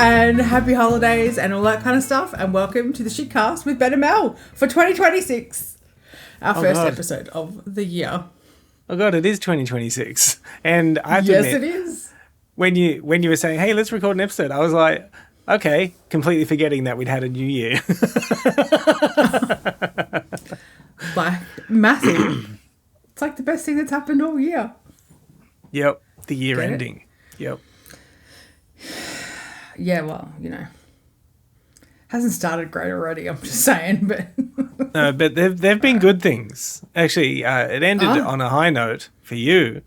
and happy holidays and all that kind of stuff, and welcome to the Shitcast with Ben and Mel for 2026, our first episode of the year. Oh God, it is 2026, and I have to admit, it is. When you were saying, "Hey, let's record an episode," I was like, "Okay," completely forgetting that we'd had a new year. Like massive. It's like the best thing that's happened all year. Yep, the year Get ending. It? Yep. Yeah, well, hasn't started great already. I'm just saying, but No, but they've been good things. Actually, it ended on a high note for you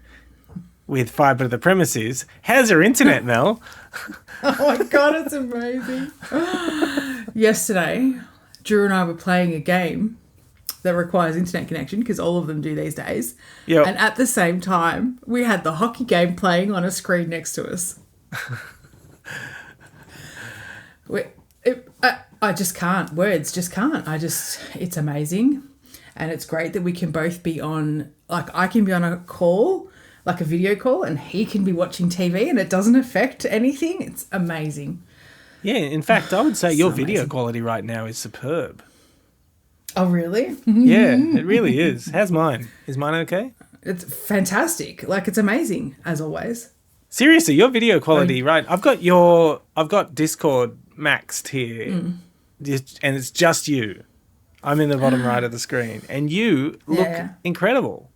with fibre to the premises. How's your internet, Mel? Oh my God, it's amazing. Yesterday, Drew and I were playing a game that requires internet connection because all of them do these days. Yep. And at the same time, we had the hockey game playing on a screen next to us. I just can't. Words just can't. It's amazing. And it's great that we can both be on, like I can be on a call, like a video call, and he can be watching TV and it doesn't affect anything. It's amazing. Yeah, in fact, I would say your video amazing. quality right now is superb. Oh, really? Yeah, it really is. How's mine? Is mine okay? It's fantastic. Like, it's amazing, as always. Seriously, your video quality, right? I've got Discord maxed here, and it's just you. I'm in the bottom right of the screen, and you look incredible.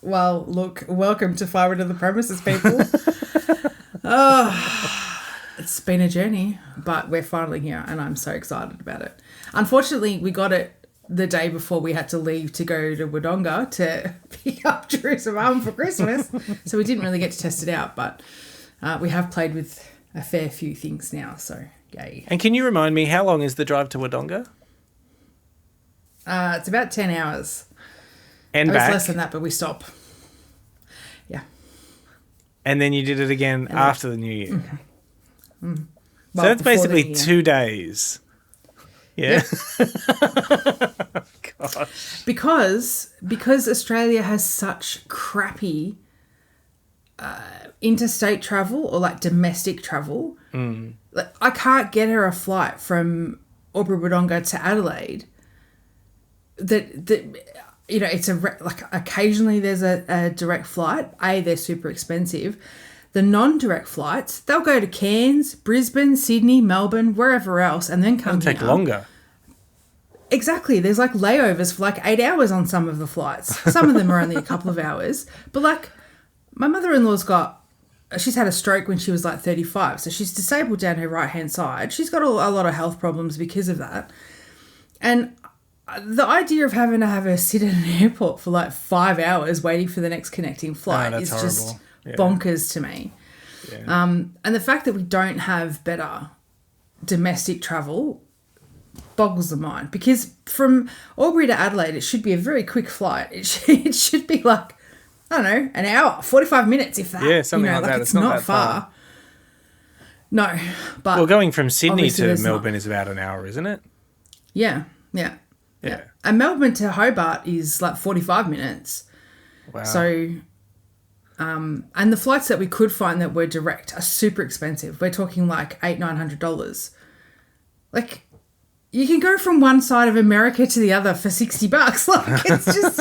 Well, look, welcome to Fibre to the Premises, people. It's been a journey, but we're finally here, and I'm so excited about it. Unfortunately, we got it the day before we had to leave to go to Wodonga to pick up Drew's mum for Christmas, so we didn't really get to test it out, but we have played with a fair few things now, so yay. And can you remind me, how long is the drive to Wodonga? It's about 10 hours. And It's back? less than that, but we stop. Yeah. And then you did it again after the New Year. Well, so that's before basically 2 days. Yeah. Gosh. Because Australia has such crappy interstate travel or like domestic travel. Like, I can't get her a flight from Albury Wodonga to Adelaide. It's occasionally there's a direct flight. They're super expensive. The non-direct flights, they'll go to Cairns, Brisbane, Sydney, Melbourne, wherever else, and then come here. It'll take longer. Exactly. There's like layovers for like 8 hours on some of the flights. Some of them are only a couple of hours. But like my mother-in-law's she's had a stroke when she was like 35. So she's disabled down her right-hand side. She's got a lot of health problems because of that. And the idea of having to have her sit at an airport for like 5 hours waiting for the next connecting flight is horrible. just bonkers to me. Yeah. And the fact that we don't have better domestic travel boggles the mind, because from Albury to Adelaide, it should be a very quick flight. It should be like, I don't know, an hour, 45 minutes, if that. Yeah, something like that. It's not far. No, but... Well, going from Sydney to Melbourne is about an hour, isn't it? Yeah. And Melbourne to Hobart is like 45 minutes. Wow. So... and the flights that we could find that were direct are super expensive. We're talking like $800-900. Like, you can go from one side of America to the other for $60. Like, it's just...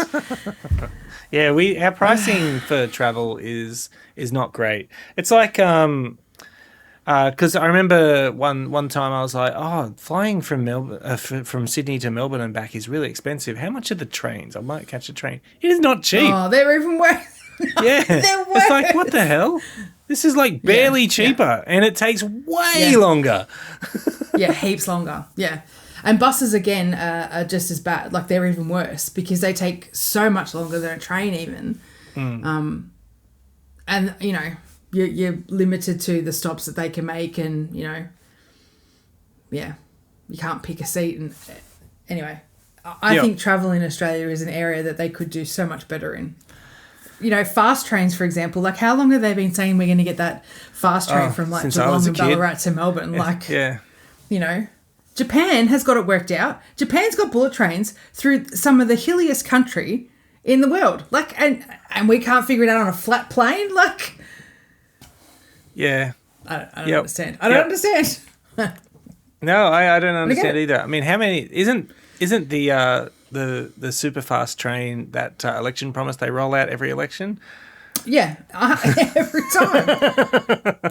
Yeah, our pricing for travel is not great. It's like because I remember one time I was like, flying from Melbourne from Sydney to Melbourne and back is really expensive. How much are the trains? I might catch a train. It is not cheap. Oh, they're even worse. Yeah, it's like, what the hell? This is like barely cheaper, and it takes way longer. Yeah, heaps longer. Yeah, and buses again are just as bad. Like, they're even worse because they take so much longer than a train even. And you're limited to the stops that they can make, and you can't pick a seat. And anyway, I think travel in Australia is an area that they could do so much better in. Fast trains, for example, like how long have they been saying we're going to get that fast train from like Geelong and Ballarat to Melbourne? Japan has got it worked out. Japan's got bullet trains through some of the hilliest country in the world. Like, and we can't figure it out on a flat plane. Like, yeah, I don't understand. I don't understand. No, I don't understand either. I mean, how many isn't the super fast train that election promise they roll out every election? Yeah, every time.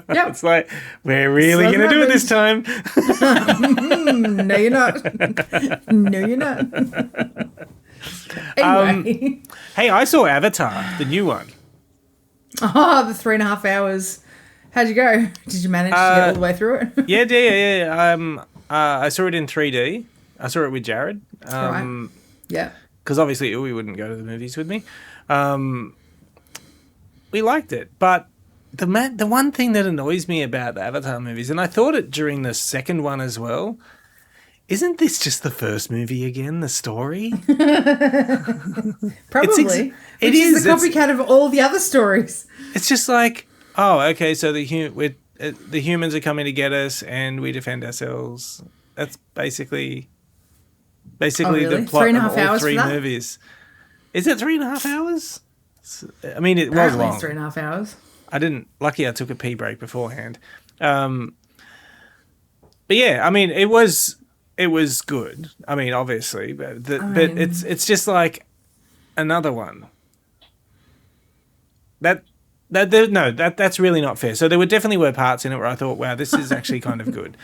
Yep. It's like, we're really going to do it this time. No, you're not. No, you're not. Anyway. Hey, I saw Avatar, the new one. Oh, the 3.5 hours. How'd you go? Did you manage to get all the way through it? Yeah. I saw it in 3D. I saw it with Jared. Right. Yeah. Because obviously Uwe wouldn't go to the movies with me. We liked it, but the one thing that annoys me about the Avatar movies, and I thought it during the second one as well, isn't this just the first movie again? The story, probably. It is the copycat of all the other stories. It's just like, oh, okay, so the humans are coming to get us, and we defend ourselves. That's basically the plot of all 3 movies. Is it 3.5 hours? I mean, it was long. 3.5 hours. Lucky I took a pee break beforehand. But yeah, I mean, it was good. I mean, obviously, but it's just like another one. That's really not fair. So there definitely were parts in it where I thought, wow, this is actually kind of good.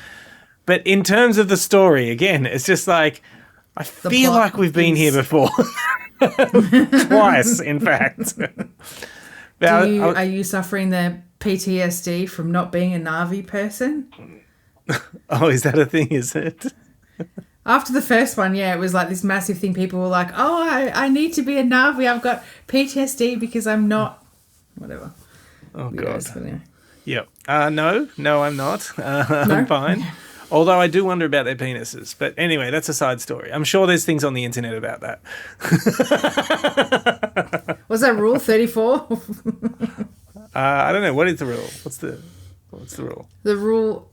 But in terms of the story, again, it's just like, I feel like we've been here before. Twice, in fact. Are you suffering the PTSD from not being a Na'vi person? Oh, is that a thing, is it? After the first one, yeah, it was like this massive thing. People were like, oh, I need to be a Na'vi. I've got PTSD because I'm not... Whatever. Oh, God. Anyway. Yep. No, I'm not. I'm fine. Although I do wonder about their penises. But anyway, that's a side story. I'm sure there's things on the internet about that. Was that rule 34? I don't know. What is the rule? What's the rule? The rule,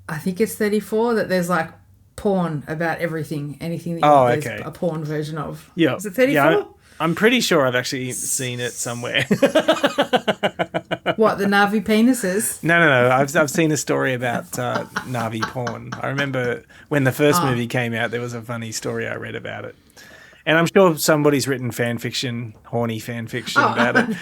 I think it's 34, that there's like porn about everything. Anything that there's a porn version of. Yeah. Is it 34? Yeah, I'm pretty sure I've actually seen it somewhere. What, the Na'vi penises? No. I've seen a story about Na'vi porn. I remember when the first movie came out, there was a funny story I read about it. And I'm sure somebody's written horny fan fiction about it.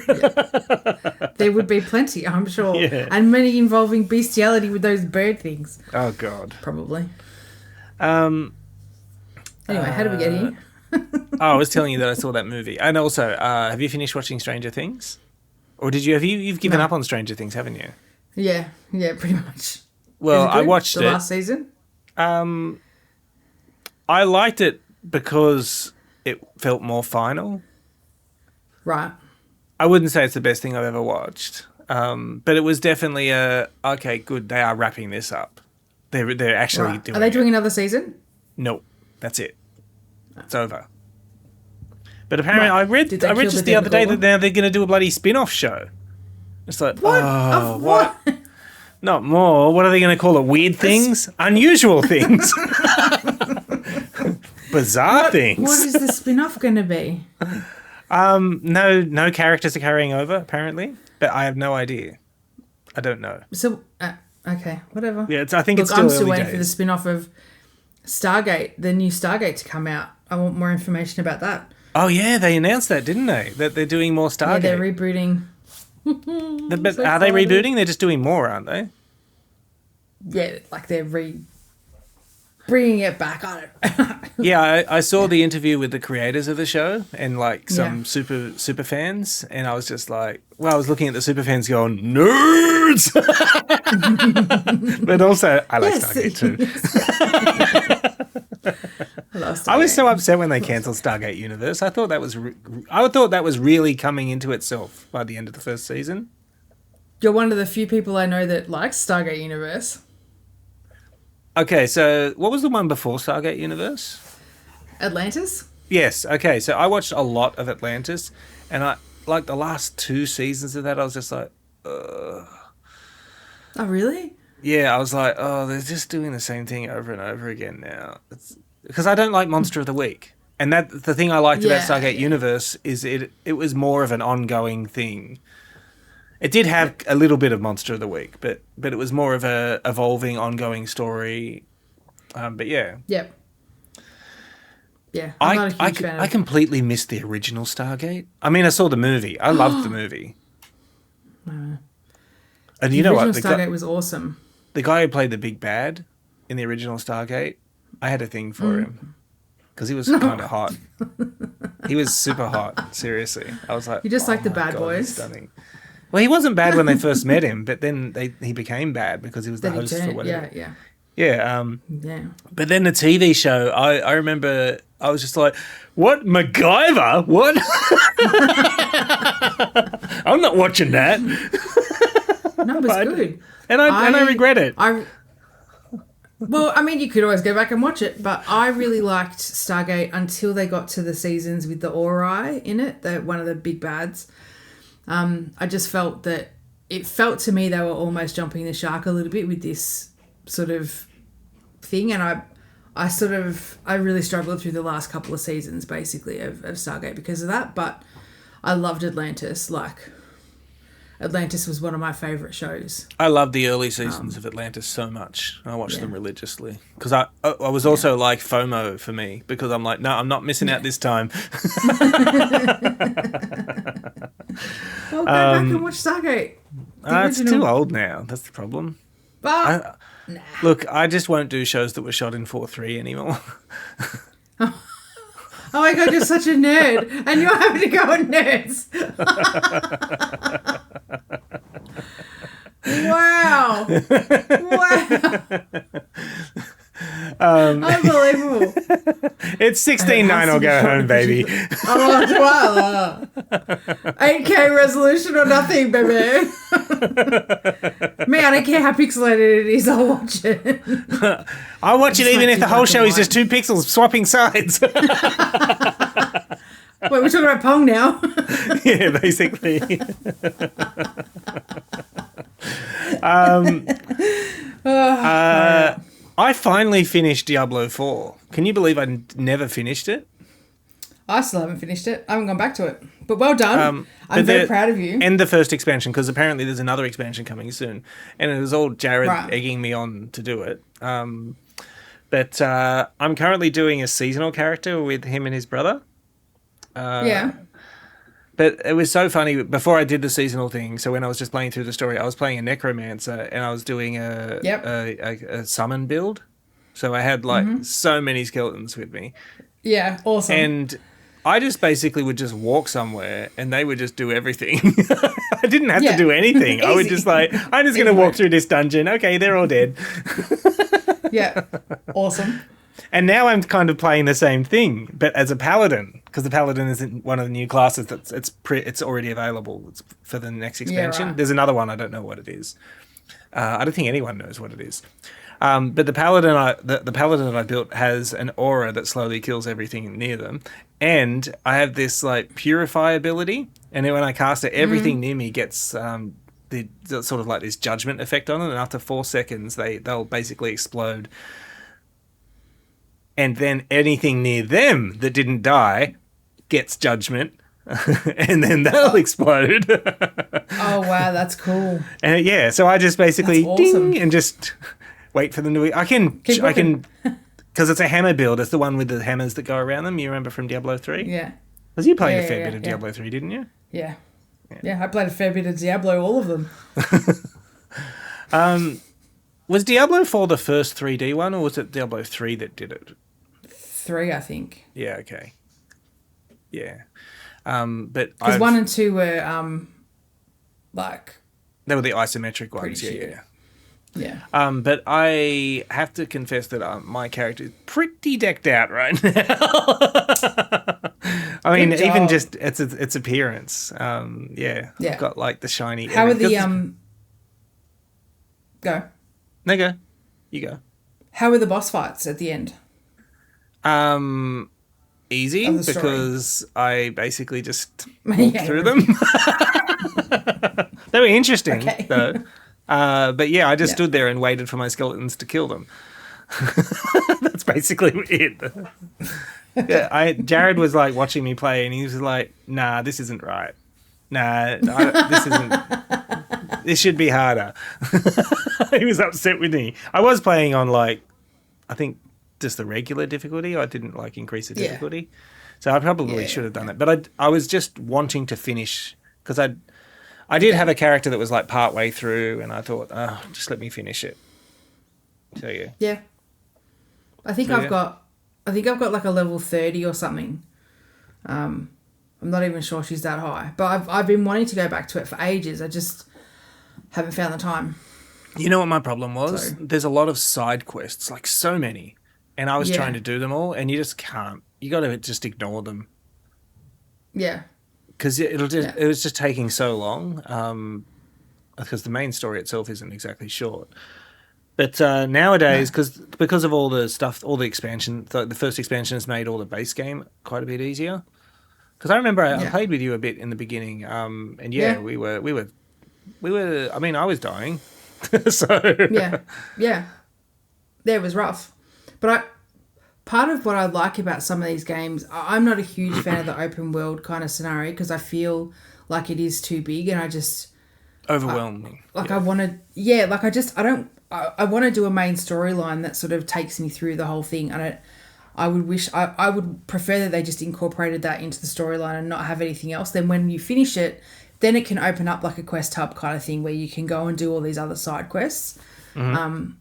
Yeah. There would be plenty, I'm sure. Yeah. And many involving bestiality with those bird things. Oh, God. Probably. Anyway, how did we get here? I was telling you that I saw that movie. And also, have you finished watching Stranger Things? Or you've given up on Stranger Things, haven't you? Yeah, pretty much. Well, I watched the last season. I liked it because it felt more final. Right. I wouldn't say it's the best thing I've ever watched. But it was definitely okay, good, they are wrapping this up. They're actually doing it. Are they doing another season? No, that's it. It's over. But apparently, I read just the other day that now they're going to do a bloody spin-off show. It's like, what? Oh, what? Not more. What are they going to call it? Weird things? Unusual things? Bizarre things? What is the spin-off going to be? No characters are carrying over, apparently. But I have no idea. I don't know. So, okay, whatever. Yeah, I think it's still I'm early still waiting days. for the spin-off of Stargate, the new Stargate to come out. I want more information about that. Oh, yeah, they announced that, didn't they? That they're doing more Stargate. Yeah, they're rebooting. But are they rebooting? They're just doing more, aren't they? Yeah, like they're bringing it back. I don't. Yeah, I saw the interview with the creators of the show and like some super fans, and I was just like, well, I was looking at the super fans going, nerds! But also, I like Stargate too. I was so upset when they cancelled Stargate Universe. I thought that was really coming into itself by the end of the first season. You're one of the few people I know that likes Stargate Universe. Okay, so what was the one before Stargate Universe? Atlantis? Yes, okay, so I watched a lot of Atlantis, and I like the last 2 seasons of that, I was just like, ugh. Oh, really? Yeah, I was like, oh, they're just doing the same thing over and over again now. Because I don't like Monster of the Week. And the thing I liked about Stargate Universe is it was more of an ongoing thing. It did have a little bit of Monster of the Week, but it was more of a evolving, ongoing story. But yeah. Yep. Yeah, I'm not a huge fan of... I completely missed the original Stargate. I mean, I saw the movie. I loved the movie. And you know what? The original Stargate was awesome. The guy who played the big bad in the original Stargate, I had a thing for him. Because he was kind of hot. He was super hot, seriously. I was like... You just like the bad boys? Stunning. Well, he wasn't bad when they first met him, but then he became bad because he was the host for whatever. Yeah. Yeah. Yeah. But then the TV show, I remember I was just like, what? MacGyver? What? I'm not watching that. No, it was good. And I regret it. Well, I mean, you could always go back and watch it, but I really liked Stargate until they got to the seasons with the Ori in it, one of the big bads. I just felt that it felt to me they were almost jumping the shark a little bit with this sort of thing, and I really struggled through the last couple of seasons basically of Stargate because of that, but I loved Atlantis. Like, Atlantis was one of my favourite shows. I loved the early seasons of Atlantis so much. I watched them religiously because I was also like FOMO for me because I'm like, no, I'm not missing out this time. Well, go back and watch Stargate. It's too old now. That's the problem. But look, I just won't do shows that were shot in 4:3 anymore. Oh my God, you're such a nerd. And you're having to go on nerds. Wow. Unbelievable. It's 16:9. I'll go home, baby. 8K resolution or nothing, baby. Me, I don't care how pixelated it is. I'll watch it. I'll watch it even if the whole show is just 2 pixels swapping sides. Wait, we're talking about Pong now. Yeah, basically. I finally finished Diablo 4. Can you believe I never finished it? I still haven't finished it. I haven't gone back to it. But well done. I'm very proud of you. And the first expansion, because apparently there's another expansion coming soon. And it was all Jared egging me on to do it. But I'm currently doing a seasonal character with him and his brother. Yeah. But it was so funny. Before I did the seasonal thing, so when I was just playing through the story, I was playing a necromancer and I was doing a summon build. So I had so many skeletons with me. Yeah, awesome. And I just basically would just walk somewhere and they would just do everything. I didn't have to do anything. I would just I'm just going to walk through this dungeon. Okay, they're all dead. Yeah, awesome. And now I'm kind of playing the same thing, but as a paladin, because the paladin isn't one of the new classes that's it's already available for the next expansion. Yeah, right. There's another one, I don't know what it is. I don't think anyone knows what it is. But the paladin I built has an aura that slowly kills everything near them, and I have this purify ability, and then when I cast it, everything near me gets the sort of this judgment effect on it, and after 4 seconds they'll basically explode. And then anything near them that didn't die gets judgment, and then they'll explode. Oh, wow, that's cool. And so I just basically awesome. ding and just wait for them to... I can... Because it's a hammer build. It's the one with the hammers that go around them. You remember from Diablo 3? Yeah. Because you played a fair bit of Diablo 3, didn't you? Yeah. Yeah, I played a fair bit of Diablo, all of them. Was Diablo 4 the first 3D one, or was it Diablo 3 that did it? 3, I think. Yeah, okay. Yeah. But because 1 and 2 were they were the isometric ones. Yeah. But I have to confess that my character is pretty decked out right now. I mean, even just its appearance. Yeah. I've got the shiny. How are the Go. No, go. You go. How are the boss fights at the end? Easy, because I basically just walked through them. They were interesting, though. But yeah, I just stood there and waited for my skeletons to kill them. That's basically it. Jared was watching me play, and he was like, "Nah, this isn't right. This isn't. This should be harder. He was upset with me. I was playing on I think just the regular difficulty. I didn't increase the difficulty, so I probably should have done it. But I was just wanting to finish because I did have a character that was part way through, and I thought, just let me finish it. So yeah. Yeah. I think I've got a level 30 or something. I'm not even sure she's that high, but I've been wanting to go back to it for ages. I just haven't found the time. You know what my problem was? So, there's a lot of side quests, so many, and I was trying to do them all, and you just can't. You got to just ignore them. Yeah. Because it was just taking so long. Because the main story itself isn't exactly short. But nowadays, because of all the stuff, all the expansion, the first expansion has made all the base game quite a bit easier. Because I remember I played with you a bit in the beginning, and we were. I mean, I was dying, so yeah, it was rough. But part of what I like about some of these games, I'm not a huge fan of the open world kind of scenario because I feel like it is too big, and I just overwhelming. I want to, I want to do a main storyline that sort of takes me through the whole thing. And I would prefer that they just incorporated that into the storyline and not have anything else. Then when you finish it, then it can open up a quest hub kind of thing where you can go and do all these other side quests. Mm-hmm.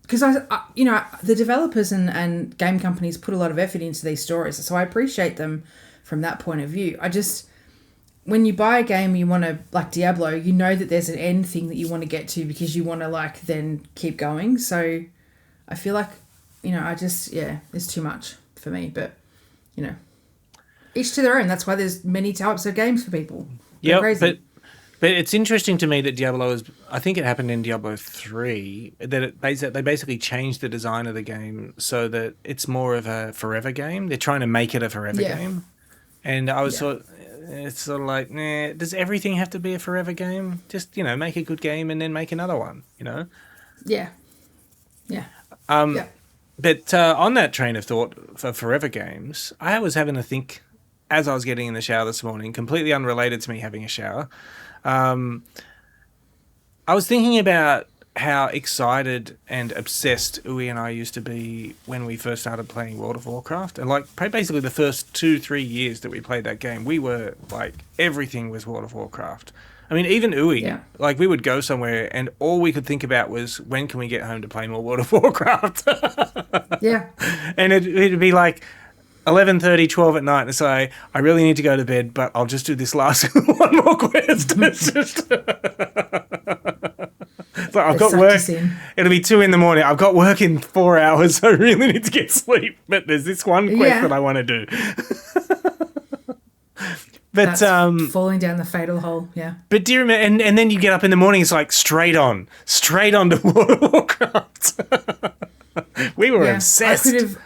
Because the developers and game companies put a lot of effort into these stories, so I appreciate them from that point of view. When you buy a game, you want to, Diablo, you know that there's an end thing that you want to get to because you want to then keep going. So I feel it's too much for me, but each to their own. That's why there's many types of games for people. Yeah, but it's interesting to me that Diablo I think it happened in Diablo 3, that they basically changed the design of the game so that it's more of a forever game. They're trying to make it a forever game. And I was it's sort of nah, does everything have to be a forever game? Just, make a good game and then make another one, Yeah. Yeah. But on that train of thought for forever games, I was having to think as I was getting in the shower this morning, completely unrelated to me having a shower. I was thinking about how excited and obsessed Uwe and I used to be when we first started playing World of Warcraft. And basically the first 2-3 years that we played that game, we were everything was World of Warcraft. I mean, even Uwe, we would go somewhere and all we could think about was when can we get home to play more World of Warcraft? Yeah. And it'd be 11:30, 12 at night, and say, I really need to go to bed, but I'll just do this last one more quest. It's just... I've got work. It'll be 2 a.m. I've got work in 4 hours, so I really need to get sleep. But there's this one quest that I want to do. But that's falling down the fatal hole, yeah. But do you remember? And then you get up in the morning, it's straight on to World of Warcraft. We were obsessed.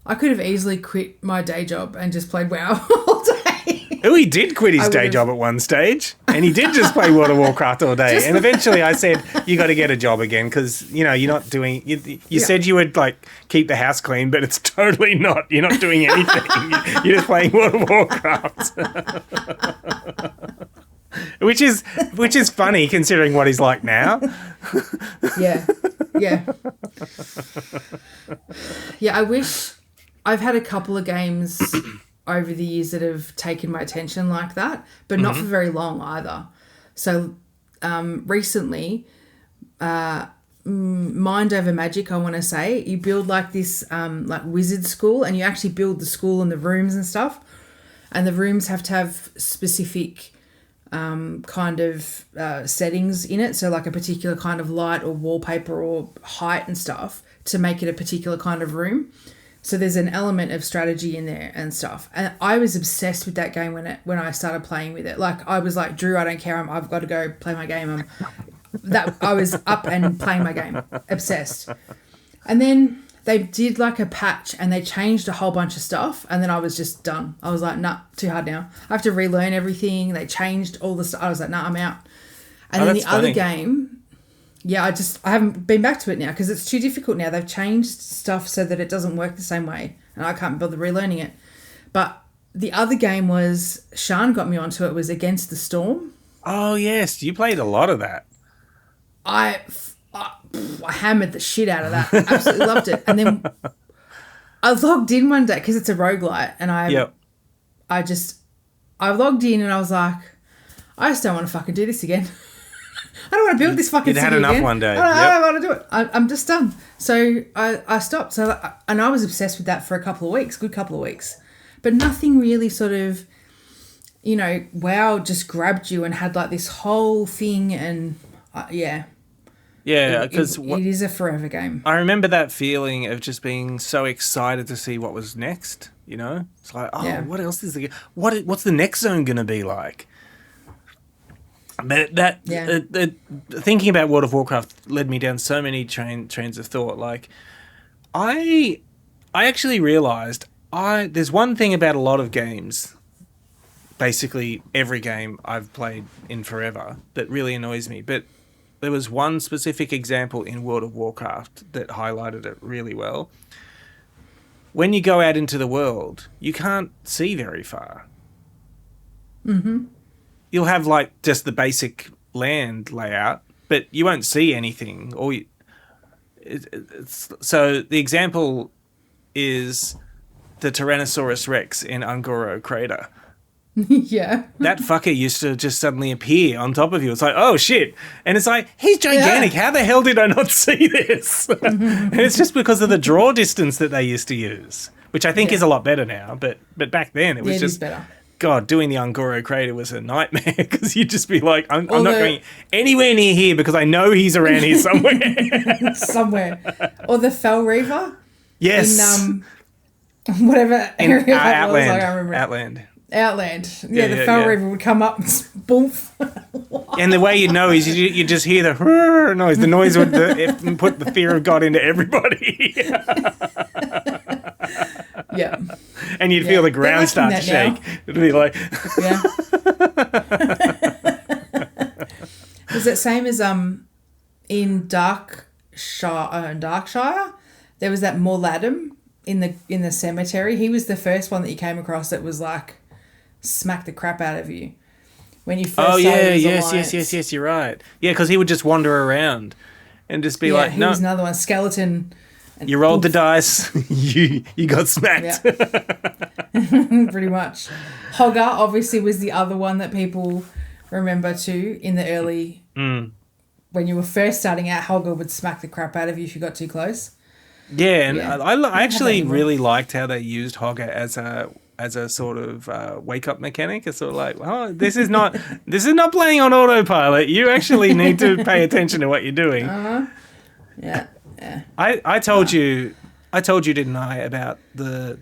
I could have easily quit my day job and just played WoW all day. Oh, he did quit his day job at one stage, and he did just play World of Warcraft all day. And eventually I said, you got to get a job again because, you're not doing... You said you would, keep the house clean, but it's totally not. You're not doing anything. You're just playing World of Warcraft. Which is funny considering what he's like now. Yeah. Yeah, I wish... I've had a couple of games over the years that have taken my attention like that, but not for very long either. So recently, Mind Over Magic, I want to say, you build this wizard school, and you actually build the school and the rooms and stuff, and the rooms have to have specific kind of settings in it, so a particular kind of light or wallpaper or height and stuff to make it a particular kind of room. So there's an element of strategy in there and stuff. And I was obsessed with that game when I started playing with it. I was like, Drew, I don't care. I've got to go play my game. I was up and playing my game, obsessed. And then they did a patch and they changed a whole bunch of stuff. And then I was just done. I was like, nah, too hard now. I have to relearn everything. They changed all the stuff. I was like, nah, I'm out. And then the other game... Yeah, I haven't been back to it now because it's too difficult now. They've changed stuff so that it doesn't work the same way and I can't bother relearning it. But the other game was, Sean got me onto it, was Against the Storm. Oh, yes. You played a lot of that. I hammered the shit out of that. I absolutely loved it. And then I logged in one day because it's a roguelite, and I logged in and I was like, I just don't want to fucking do this again. I don't want to build this fucking city again. You'd had enough one day. I don't want to do it. I'm just done. So I stopped. And I was obsessed with that for a couple of weeks, good couple of weeks. But nothing really sort of, WoW just grabbed you and had like this whole thing, and yeah. Yeah, because it is a forever game. I remember that feeling of just being so excited to see what was next. It's like, what else is the what's the next zone going to be like? But thinking about World of Warcraft led me down so many trains of thought. Like, I actually realized there's one thing about a lot of games, basically every game I've played in forever, that really annoys me. But there was one specific example in World of Warcraft that highlighted it really well. When you go out into the world, you can't see very far. Mm-hmm. You'll have like just the basic land layout, but you won't see anything. So the example is the Tyrannosaurus Rex in Ungoro Crater. Yeah. That fucker used to just suddenly appear on top of you. It's like, oh shit. And it's like, he's gigantic. Yeah. How the hell did I not see this? And it's just because of the draw distance that they used to use, which I think is a lot better now. But back then it was just better. God, doing the Ungoro Crater was a nightmare because you'd just be like, I'm not going anywhere near here because I know he's around here somewhere. Somewhere. Or the Fell Reaver. Yes. In whatever area that Outland. was. I remember. Outland. Yeah, the Fell Reaver would come up and boomf. And the way you'd know is you just hear the noise. The noise would put the fear of God into everybody. Yeah. And you'd feel the ground start to shake. It'd be like... Yeah. Was it same as in Darkshire? There was that Morladam in the cemetery. He was the first one that you came across that was like smack the crap out of you when you first started yes, you're right. Yeah, because he would just wander around and just be like, no. He was another one, skeleton. You rolled the dice, you got smacked. Yeah. Pretty much. Hogger obviously was the other one that people remember too in the early... When you were first starting out, Hogger would smack the crap out of you if you got too close. Yeah, and I actually really liked how they used Hogger as a sort of wake-up mechanic. It's sort of like, this is not playing on autopilot. You actually need to pay attention to what you're doing. Uh-huh. Yeah. I told you, didn't I, about the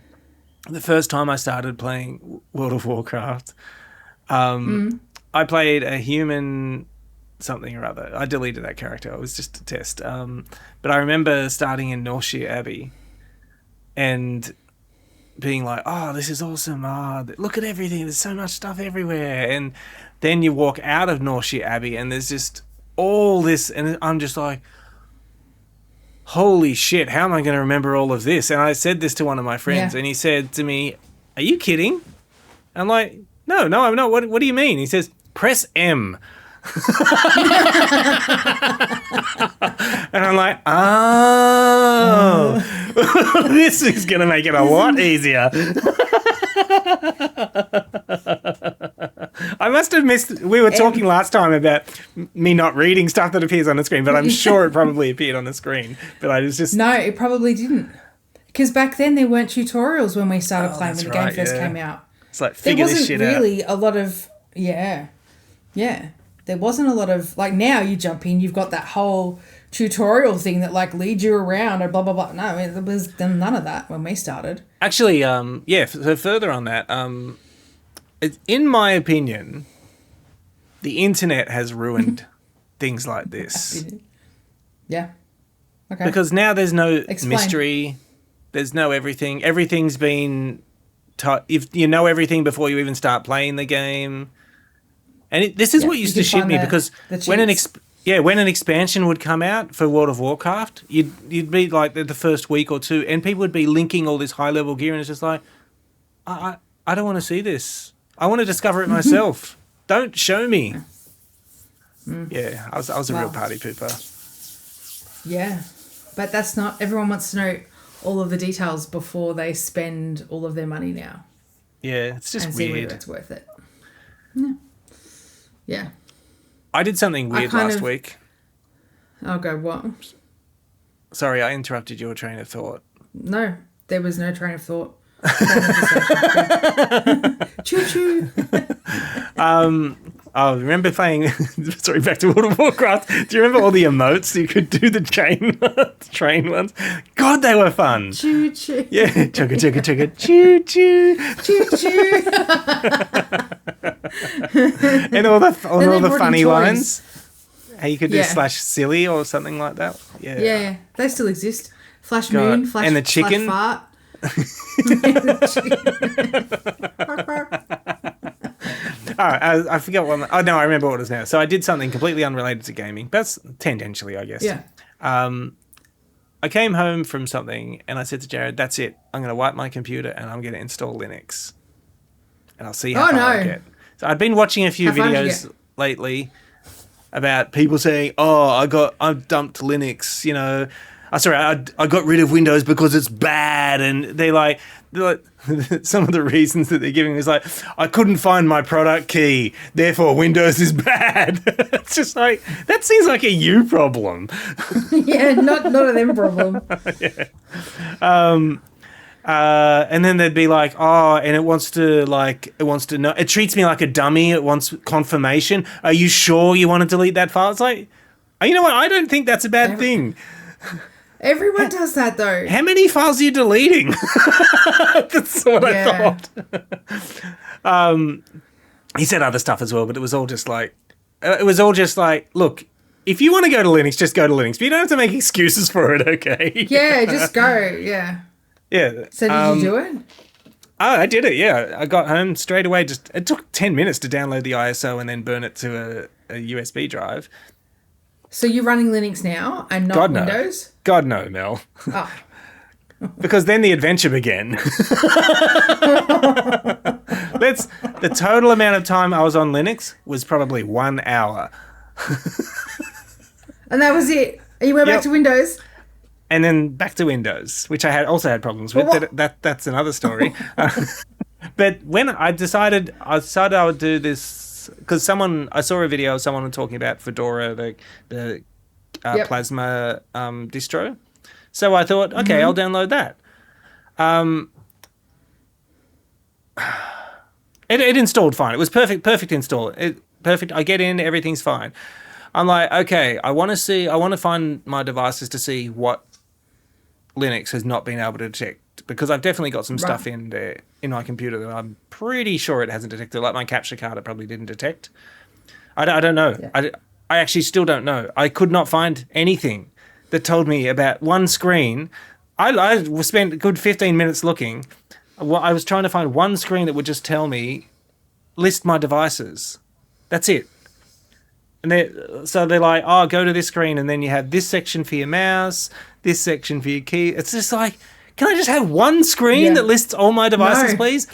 first time I started playing World of Warcraft. I played a human something or other. I deleted that character. It was just a test. But I remember starting in Northshire Abbey and being like, oh, this is awesome. Look at everything. There's so much stuff everywhere. And then you walk out of Northshire Abbey and there's just all this. And I'm just like, holy shit, how am I going to remember all of this? And I said this to one of my friends and he said to me, are you kidding? I'm like, no, I'm not. What do you mean? He says, press M. And I'm like, this is going to make it a lot easier. I must have missed... We were talking last time about me not reading stuff that appears on the screen, but I'm sure it probably appeared on the screen. But I was just... No, it probably didn't. Because back then there weren't tutorials when we started playing, when the game first came out. It's like, figure this shit out. There wasn't really a lot of... Yeah. There wasn't a lot of... Like, now you jump in, you've got that whole tutorial thing that, like, leads you around or blah, blah, blah. No, there was none of that when we started. Actually, so further on that, in my opinion, the internet has ruined things like this. Yeah. Okay. Because now there's no mystery. There's no everything. Everything's been... if you know everything before you even start playing the game... And this is what used to shit me because when an expansion would come out for World of Warcraft, you'd be like the first week or two, and people would be linking all this high level gear, and it's just like, I I don't want to see this. I want to discover it myself. Don't show me. Yeah, I was a real party pooper. Yeah, but that's not... Everyone wants to know all of the details before they spend all of their money now. Yeah, it's just and weird. See whether it's worth it. Yeah. Yeah. I did something weird last week. I'll go, what? Sorry, I interrupted your train of thought. No, there was no train of thought. Choo-choo. I remember playing... Sorry, back to World of Warcraft. Do you remember all the emotes? You could do the train ones. God, they were fun. Choo-choo. Yeah, chugga, chugga, chugga, choo-choo. Choo-choo. And all the funny toys. lines. How you could do /silly or something like that. Yeah. Yeah, they still exist. Flash moon, flash and the chicken. Flash fart. I forgot one. Oh, no, I remember what it is now. So I did something completely unrelated to gaming. That's tangentially, I guess. Yeah. I came home from something and I said to Jared, that's it. I'm going to wipe my computer and I'm going to install Linux. And I'll see how far I get. So I've been watching a few videos lately about people saying, I've dumped Linux, you know. I got rid of Windows because it's bad. And they're like some of the reasons that they're giving is like, I couldn't find my product key, therefore Windows is bad. It's just like, that seems like a you problem. Yeah, not a them problem. Yeah. And then they'd be like, and it wants to know, it treats me like a dummy, it wants confirmation. Are you sure you want to delete that file? It's like, you know what? I don't think that's a bad thing. Everyone does that, though. How many files are you deleting? That's what I thought. He said other stuff as well, but it was all just like, look, if you want to go to Linux, just go to Linux. But you don't have to make excuses for it, okay? Yeah, just go, yeah. Yeah. So did you do it? Oh, I did it, yeah. I got home straight away. It took 10 minutes to download the ISO and then burn it to a USB drive. So you're running Linux now and not Windows? God, no, Mel. Oh. Because then the adventure began. The total amount of time I was on Linux was probably 1 hour. And that was it? You went back to Windows? And then back to Windows, which I also had problems with. That's another story. But when I decided I would do this, because I saw a video of someone talking about Fedora, the Plasma distro. So I thought, okay, I'll download that. It installed fine. It was perfect install. Perfect. I get in, everything's fine. I'm like, okay, I want to find my devices to see what Linux has not been able to detect, because I've definitely got some stuff in there in my computer that I'm pretty sure it hasn't detected. Like my capture card, it probably didn't detect. I don't know. Yeah. I actually still don't know. I could not find anything that told me about one screen. I spent a good 15 minutes looking. I was trying to find one screen that would just tell me, list my devices. That's it. And they're like, go to this screen, and then you have this section for your mouse, this section for your key. It's just like, can I just have one screen that lists all my devices, please?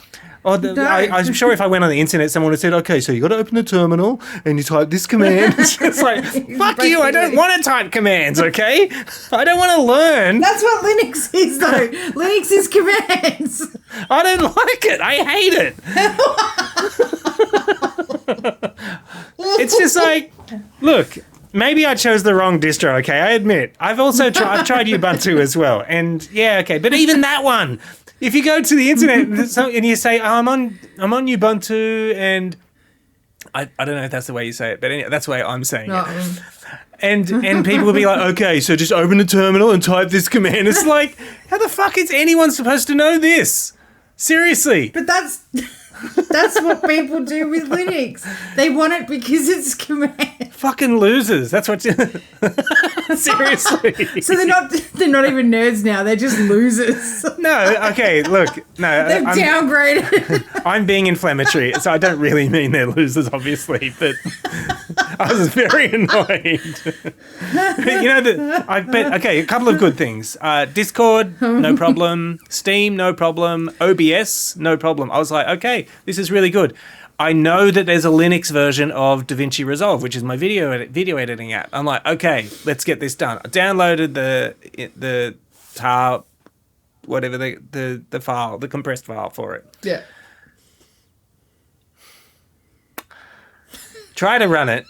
I'm sure if I went on the internet, someone would have said, okay, so you got to open the terminal and you type this command. It's like, fuck you, I don't want to type commands, okay? I don't want to learn. That's what Linux is, though. Linux is commands. I don't like it. I hate it. It's just like, look, maybe I chose the wrong distro, okay? I admit. I've tried Ubuntu as well. And yeah, okay. But even that one, if you go to the internet and you say, I'm on Ubuntu, and I don't know if that's the way you say it, but anyway, that's the way I'm saying it. And people will be like, okay, so just open the terminal and type this command. It's like, how the fuck is anyone supposed to know this? Seriously. But that's what people do with Linux. They want it because it's command. fucking losers. That's what you... Seriously. So they're not even nerds now. They're just losers. No, okay, look. No. They've downgraded. I'm being inflammatory, so I don't really mean they're losers, obviously, but I was very annoyed. Okay, a couple of good things. Discord, no problem. Steam, no problem. OBS, no problem. I was like, okay, this is really good. I know that there's a Linux version of DaVinci Resolve, which is my video editing app. I'm like, okay, let's get this done. I downloaded the tar, whatever the file, the compressed file for it. Yeah. Try to run it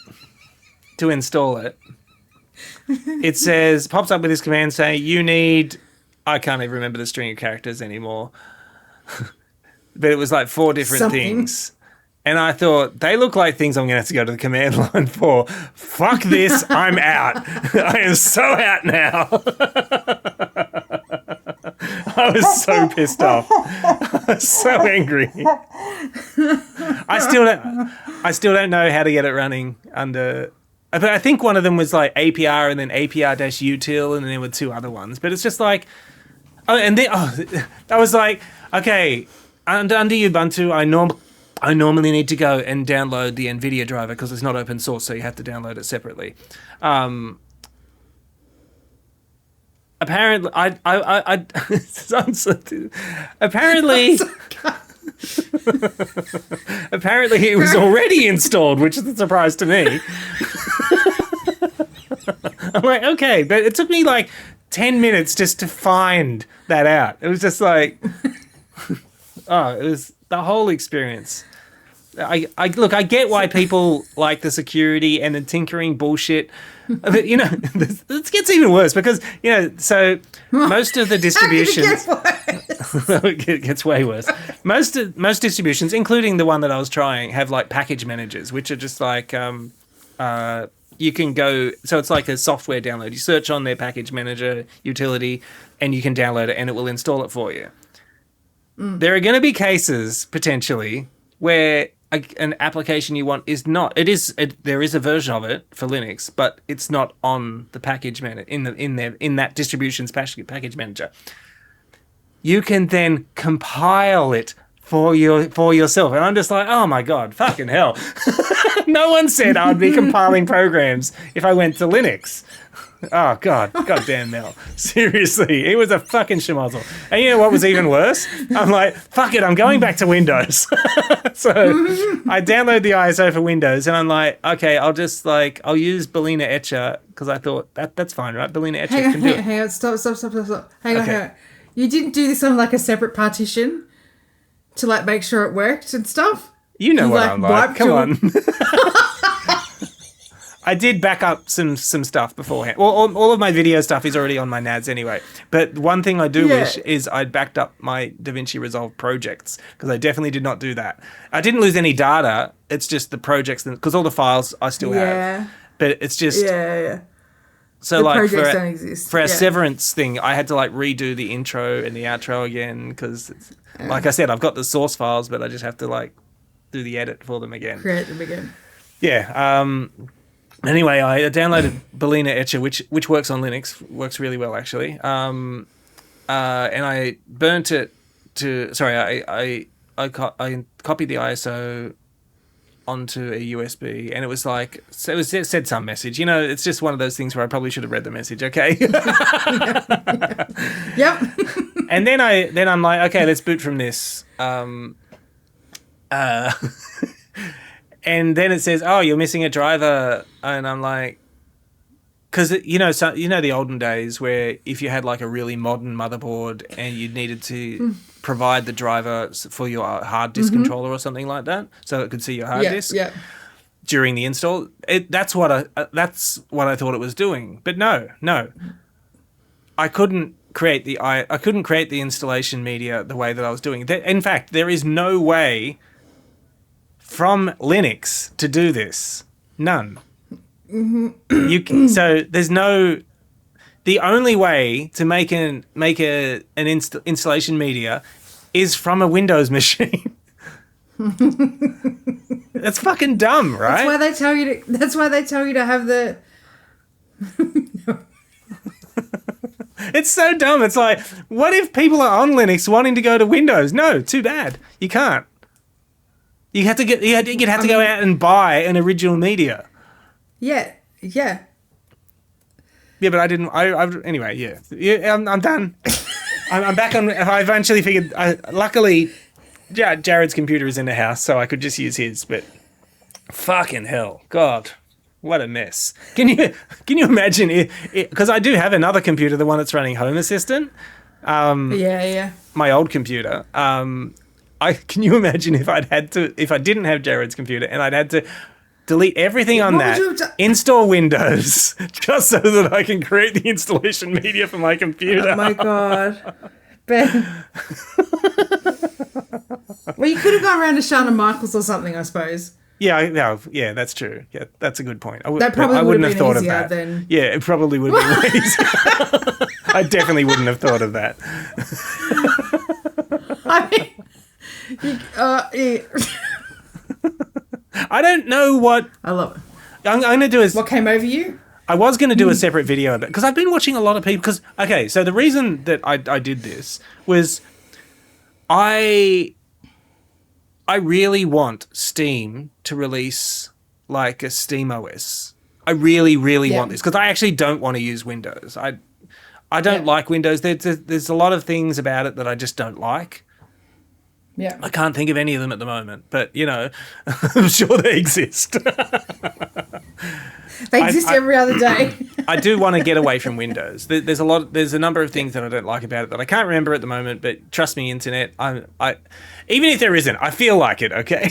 to install it. It says, pops up with this command saying, you need, I can't even remember the string of characters anymore. But it was like 4 different things. And I thought, they look like things I'm going to have to go to the command line for. Fuck this, I'm out. I am so out now. I was so pissed off. I was so angry. I still don't know how to get it running under... But I think one of them was like APR and then APR-util and then there were 2 other ones. But it's just like... I was like, okay, under Ubuntu, I normally need to go and download the NVIDIA driver because it's not open source, so you have to download it separately. Apparently, apparently it was already installed, which is a surprise to me. I'm like, okay, but it took me like 10 minutes just to find that out. It was just like, it was the whole experience. I get why people like the security and the tinkering bullshit. But, this gets even worse because, so most of the distributions... It gets way worse. Most distributions, including the one that I was trying, have like package managers, which are just like... you can go... So it's like a software download. You search on their package manager utility and you can download it and it will install it for you. There are going to be cases, potentially, where an application you want is not. There is a version of it for Linux, but it's not on the package manager in that distribution's package manager. You can then compile it for yourself, and I'm just like, oh my god, fucking hell! No one said I'd be compiling programs if I went to Linux. Oh god damn Mel. Seriously, it was a fucking schmozzle. And you know what was even worse? I'm like, fuck it, I'm going back to Windows. So I download the ISO for Windows and I'm like, okay, I'll use Balena Etcher because I thought that's fine, right? Balena Etcher can do it. Hang on, stop. Hang on. You didn't do this on like a separate partition to like make sure it worked and stuff? You know what I'm like. Come on. I did back up some stuff beforehand. Well, all of my video stuff is already on my NAS anyway. But one thing I do wish is I'd backed up my DaVinci Resolve projects because I definitely did not do that. I didn't lose any data. It's just the projects because all the files I still have. But it's just So the like projects don't exist. For our Severance thing, I had to like redo the intro and the outro again because, like I said, I've got the source files, but I just have to like do the edit for them again. Create them again. Yeah. Anyway, I downloaded Balena Etcher, which works on Linux, works really well actually. And I burnt it to. Sorry, I copied the ISO onto a USB, and it was like it said some message. It's just one of those things where I probably should have read the message. Okay. Yep. And then I'm like, okay, let's boot from this. And then it says, oh, you're missing a driver. And I'm like, because, the olden days where if you had like a really modern motherboard and you needed to provide the driver for your hard disk controller or something like that so it could see your hard disk during the install, that's what I thought it was doing. But no. I couldn't create the installation media the way that I was doing. In fact, there is no way from Linux to do this. None. So there's no... The only way to make an installation media is from a Windows machine. That's fucking dumb, right? That's why they tell you to. That's why they tell you to have the. It's so dumb. It's like, what if people are on Linux wanting to go to Windows? No, too bad. You can't. You have to get. You'd have to go out and buy an original media. Yeah. Yeah. Yeah, but I didn't. Anyway. Yeah. I'm done. I'm back on. I eventually figured. Luckily, Jared's computer is in the house, so I could just use his. But fucking hell, God, what a mess! Can you imagine it? Because I do have another computer, the one that's running Home Assistant. Yeah. My old computer. Can you imagine if I didn't have Jared's computer and I'd had to delete everything on that, install Windows, just so that I can create the installation media for my computer. Oh my God. Ben. Well, you could have gone around to Shawn Michaels or something, I suppose. Yeah, that's true. Yeah, that's a good point. That probably I would wouldn't have have been thought of easier that. than... Yeah, it probably would have been easier. I definitely wouldn't have thought of that. I mean, yeah. I don't know what... I love it. I'm going to do is... What came over you? I was going to do a separate video of it because I've been watching a lot of people. Because, okay, so the reason that I did this was I really want Steam to release like a Steam OS. I really, really want this because I actually don't want to use Windows. I don't like Windows. There's a lot of things about it that I just don't like. Yeah. I can't think of any of them at the moment, but, you know, I'm sure they exist. They exist every other day. I do want to get away from Windows. There's a number of things that I don't like about it that I can't remember at the moment, but trust me, internet, I even if there isn't, I feel like it, okay?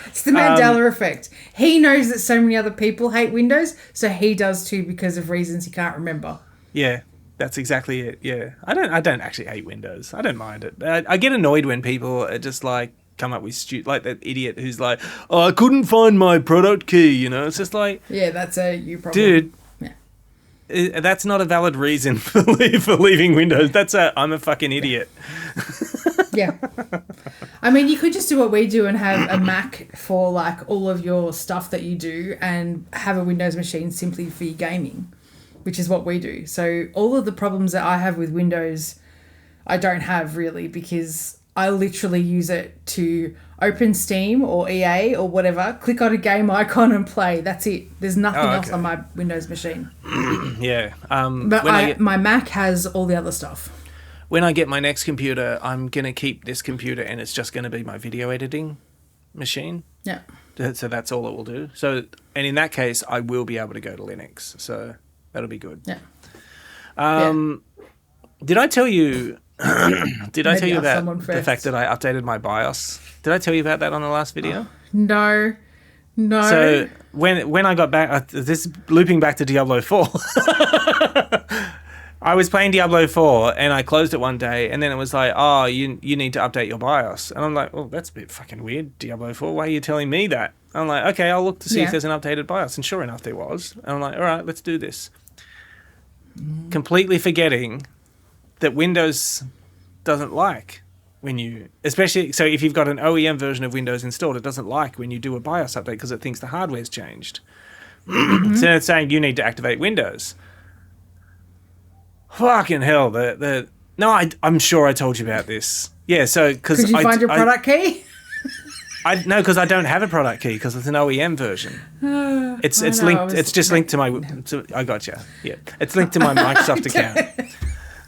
It's the Mandela effect. He knows that so many other people hate Windows, so he does too because of reasons he can't remember. Yeah. That's exactly it. Yeah, I don't actually hate Windows. I don't mind it. I get annoyed when people are just like come up with like that idiot who's like, "Oh, I couldn't find my product key." You know, it's just like, yeah, that's a you problem, dude. Yeah, that's not a valid reason for leaving Windows. I'm a fucking idiot. Yeah, I mean, you could just do what we do and have a Mac for like all of your stuff that you do, and have a Windows machine simply for your gaming, which is what we do. So all of the problems that I have with Windows, I don't have really, because I literally use it to open Steam or EA or whatever, click on a game icon and play. That's it. There's nothing else on my Windows machine. Yeah. But my Mac has all the other stuff. When I get my next computer, I'm going to keep this computer and it's just going to be my video editing machine. Yeah. So that's all it will do. So, and in that case, I will be able to go to Linux. So that'll be good. Yeah. Did I tell you? Did I tell you about the first. fact that I updated my BIOS? Did I tell you about that on the last video? No. So when I got back, this looping back to Diablo 4. I was playing Diablo 4 and I closed it one day and then it was like, oh, you need to update your BIOS. And I'm like, well, that's a bit fucking weird, Diablo 4. Why are you telling me that? I'm like, okay, I'll look to see if there's an updated BIOS. And sure enough, there was. And I'm like, all right, let's do this. Completely forgetting that Windows doesn't like when you, especially, so if you've got an OEM version of Windows installed, it doesn't like when you do a BIOS update because it thinks the hardware's changed. So it's saying you need to activate Windows. Fucking hell. I'm sure I told you about this. Yeah, so because could you find your product key? No, because I don't have a product key because it's an OEM version. It's linked. It's just linked to my. I gotcha. Yeah, it's linked to my Microsoft account.